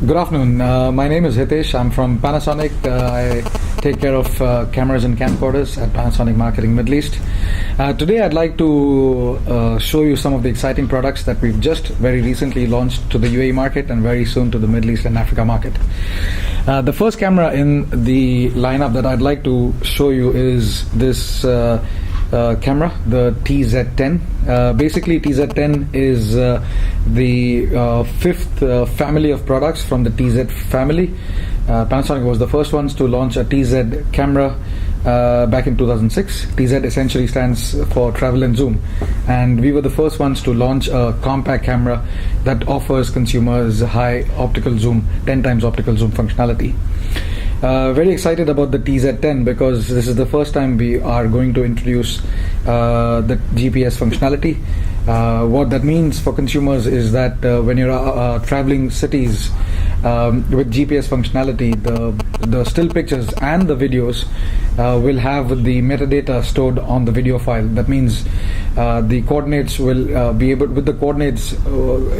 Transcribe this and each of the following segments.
Good afternoon. My name is Hitesh. I'm from Panasonic. I take care of cameras and camcorders at Panasonic Marketing Middle East. Today I'd like to show you some of the exciting products that we've just very recently launched to the UAE market and very soon to the Middle East and Africa market. The first camera in the lineup that I'd like to show you is this camera, the TZ10. Basically, TZ10 is the fifth family of products from the TZ family. Panasonic was the first ones to launch a TZ camera back in 2006. TZ essentially stands for travel and zoom, and we were the first ones to launch a compact camera that offers consumers high optical zoom, 10 times optical zoom functionality. Very excited about the TZ10 because this is the first time we are going to introduce the GPS functionality. What that means for consumers is that when you're traveling cities with GPS functionality, the still pictures and the videos will have the metadata stored on the video file. That means the coordinates will be able, with the coordinates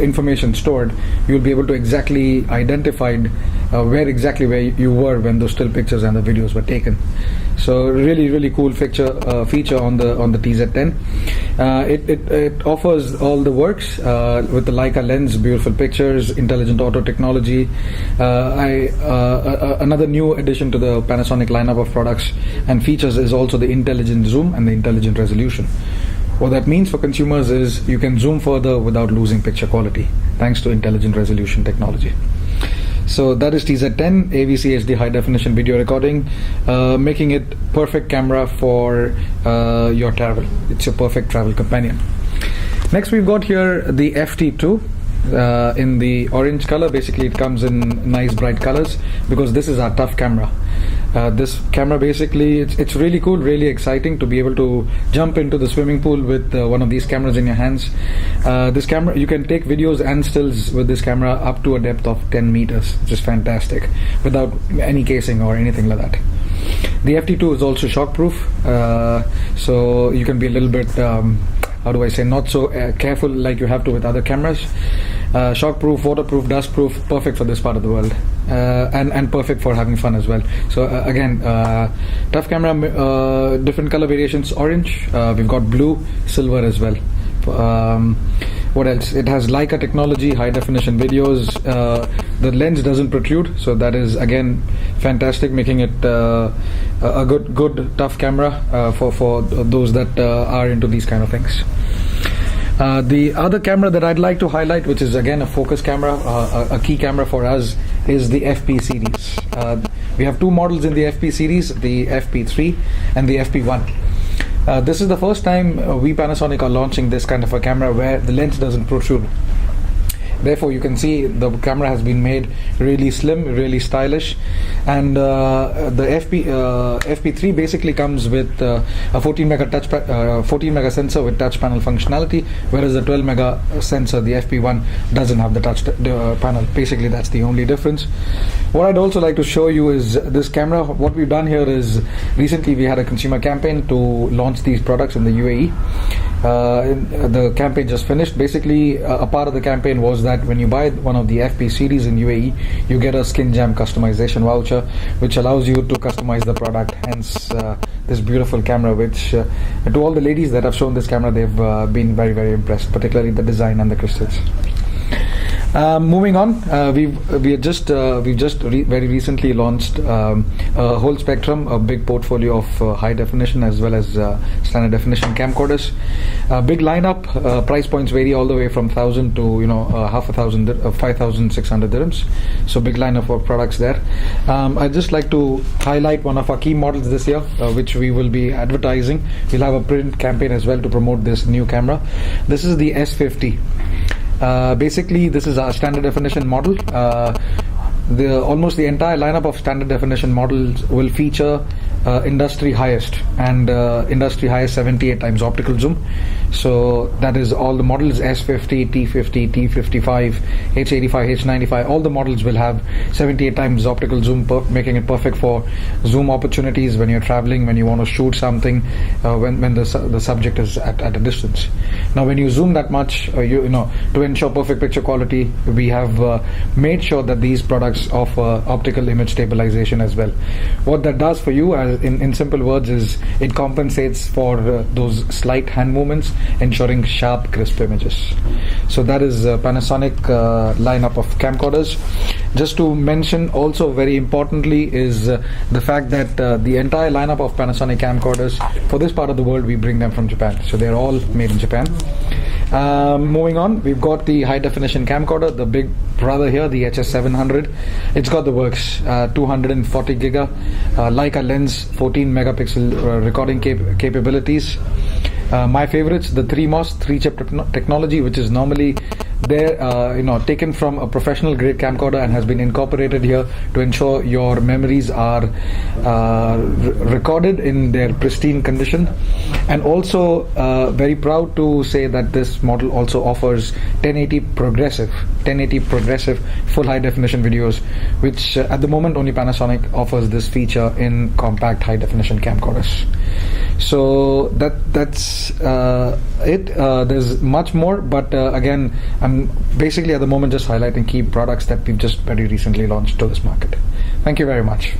information stored, you'll be able to exactly identify where you were when those still pictures and the videos were taken. So really cool feature on the TZ10. It offers all the works with the Leica lens, beautiful pictures, intelligent auto technology. Another new addition to the Panasonic lineup of products and features is also the intelligent zoom and the intelligent resolution. What that means for consumers is you can zoom further without losing picture quality thanks to intelligent resolution technology. So that is TZ10 AVC HD high definition video recording, making it perfect camera for your travel. It's your perfect travel companion. Next we've got here the FT2 in the orange color. Basically it comes in nice bright colors because this is our tough camera. This camera basically, it's really cool, really exciting to be able to jump into the swimming pool with one of these cameras in your hands. This camera, you can take videos and stills with this camera up to a depth of 10 meters, which is fantastic, without any casing or anything like that. The FT2 is also shockproof, so you can be a little bit, how do I say, not so careful like you have to with other cameras. Shockproof, waterproof, dustproof, perfect for this part of the world, and perfect for having fun as well. So again, tough camera, different color variations, orange, we've got blue, silver as well. What else? It has Leica technology, high definition videos. The lens doesn't protrude, so that is again fantastic, making it a good tough camera for those that are into these kind of things. The other camera that I'd like to highlight, which is again a focus camera, a key camera for us, is the FP series. We have two models in the FP series, the FP3 and the FP1. This is the first time we Panasonic are launching this kind of a camera where the lens doesn't protrude. Therefore, you can see the camera has been made really slim, really stylish, and the FP3 basically comes with a 14 mega sensor with touch panel functionality, whereas the 12 mega sensor, the FP1, doesn't have the touch panel. Basically, that's the only difference. What I'd also like to show you is this camera. What we've done here is recently we had a consumer campaign to launch these products in the UAE. The campaign just finished. Basically, a part of the campaign was that when you buy one of the FP series in UAE, you get a Skin Jam customization voucher, which allows you to customize the product. Hence, this beautiful camera, which to all the ladies that have shown this camera, they've been very impressed, particularly the design and the crystals. Moving on, we've just very recently launched a whole spectrum, a big portfolio of high definition as well as standard definition camcorders. Big lineup. Price points vary all the way from 1,000 to half a thousand, 5,600 dirhams. So big lineup of products there. I'd just like to highlight one of our key models this year, which we will be advertising. We'll have a print campaign as well to promote this new camera. This is the S50. Basically, this is our standard definition model. Almost the entire lineup of standard definition models will feature industry highest 78 times optical zoom. So that is all the models: S50, T50, T55, H85, H95. All the models will have 78 times optical zoom, making it perfect for zoom opportunities when you're traveling, when you want to shoot something, when the subject is at a distance. Now, when you zoom that much, you know, to ensure perfect picture quality, we have made sure that these products offer optical image stabilization as well. What that does for you, in simple words, is it compensates for those slight hand movements, ensuring sharp, crisp images. So that is Panasonic lineup of camcorders. Just to mention also, very importantly, is the fact that the entire lineup of Panasonic camcorders for this part of the world, we bring them from Japan. So they're all made in Japan. Moving on, we've got the high definition camcorder, the big brother here, the HS700. It's got the works: 240 giga Leica lens, 14 megapixel recording capabilities. My favorites, the 3MOS 3-chip technology, which is normally there, taken from a professional grade camcorder and has been incorporated here to ensure your memories are recorded in their pristine condition. And also very proud to say that this model also offers 1080 progressive full high definition videos, which at the moment only Panasonic offers this feature in compact high definition camcorders. So that's it. There's much more, but again, I'm basically at the moment just highlighting key products that we've just very recently launched to this market. Thank you very much.